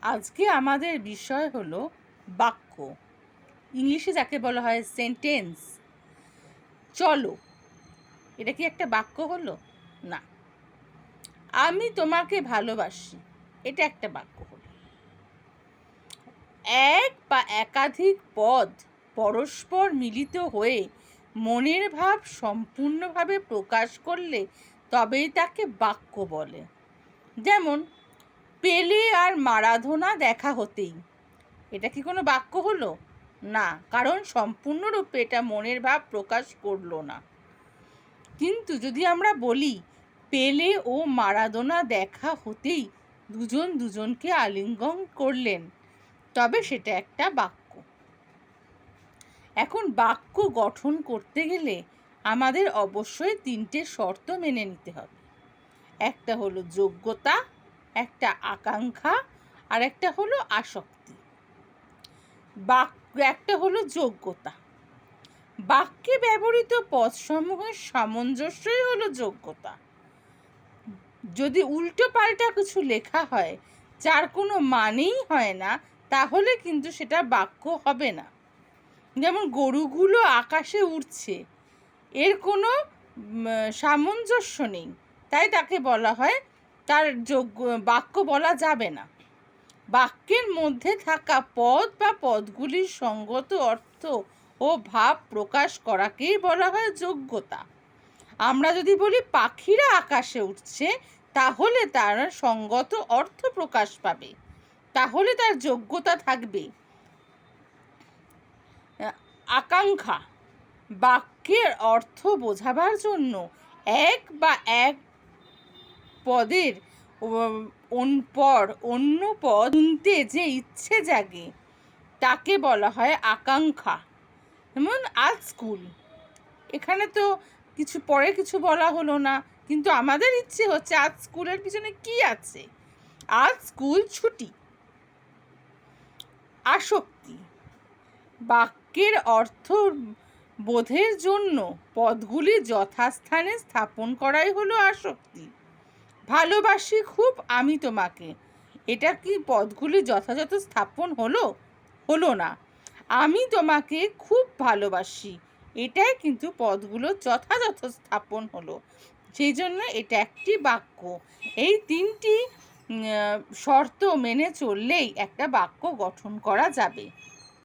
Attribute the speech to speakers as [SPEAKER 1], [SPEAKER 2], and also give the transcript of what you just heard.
[SPEAKER 1] আজকে আমাদের বিষয় হলো বাক্য, ইংলিশে যাকে বলা হয় সেন্টেন্স। চলো, এটা কি একটা বাক্য হলো? না। আমি তোমাকে ভালোবাসি, এটা একটা বাক্য হলো। এক বা একাধিক পদ পরস্পর মিলিত হয়ে মনের ভাব সম্পূর্ণভাবে প্রকাশ করলে তবেই তাকে বাক্য বলে। যেমন পেলে আর মারাদোনা দেখা হতেই, এটা কি কোনো বাক্য হলো? না, কারণ সম্পূর্ণরূপে এটা মনের ভাব প্রকাশ করলো না। কিন্তু যদি আমরা বলি পেলে ও মারাদোনা দেখা হতেই দুজন দুজনকে আলিঙ্গন করলেন, তবে সেটা একটা বাক্য। এখন বাক্য গঠন করতে গেলে আমাদের অবশ্যই তিনটে শর্ত মেনে নিতে হবে। একটা হলো যোগ্যতা, একটা আকাঙ্ক্ষা, আর একটা হলো আসক্তি। একটা হলো যোগ্যতা। বাক্যে ব্যবহৃত পদসমূহের সামঞ্জস্যই হলো যোগ্যতা। যদি উল্টো পাল্টা কিছু লেখা হয় যার কোনো মানেই হয় না, তাহলে কিন্তু সেটা বাক্য হবে না। যেমন গরুগুলো আকাশে উড়ছে, এর কোনো সামঞ্জস্য নেই, তাই তাকে বলা হয় তার বাক্য বলা যাবে না। বাক্যের মধ্যে থাকা পদ বা পদগুলির সঙ্গত অর্থ ও ভাব প্রকাশ করাকেই বলা হয় যোগ্যতা। আমরা যদি বলি পাখিরা আকাশে উঠছে, তাহলে তার সঙ্গত অর্থ প্রকাশ পাবে, তাহলে তার যোগ্যতা থাকবে। আকাঙ্ক্ষা, বাক্যের অর্থ বোঝাবার জন্য এক বা এক পদের পর অন্য পদ শুনতে যে ইচ্ছে জাগে তাকে বলা হয় আকাঙ্ক্ষা। যেমন আজ স্কুল, এখানে তো কিছু পরে কিছু বলা হলো না, কিন্তু আমাদের ইচ্ছে হচ্ছে আজ স্কুলের পিছনে কি আছে, আজ স্কুল ছুটি। আসক্তি, বাক্যের অর্থ বোধের জন্য পদগুলি যথাস্থানে স্থাপন করাই হলো আসক্তি। ভালোবাসি খুব আমি তোমাকে, এটা কি পদগুলি যথাযথ স্থাপন হলো না। আমি তোমাকে খুব ভালোবাসি, এটাই কিন্তু পদগুলো যথাযথ স্থাপন হলো, সেই জন্য এটা একটি বাক্য। এই তিনটি শর্ত মেনে চললেই একটা বাক্য গঠন করা যাবে।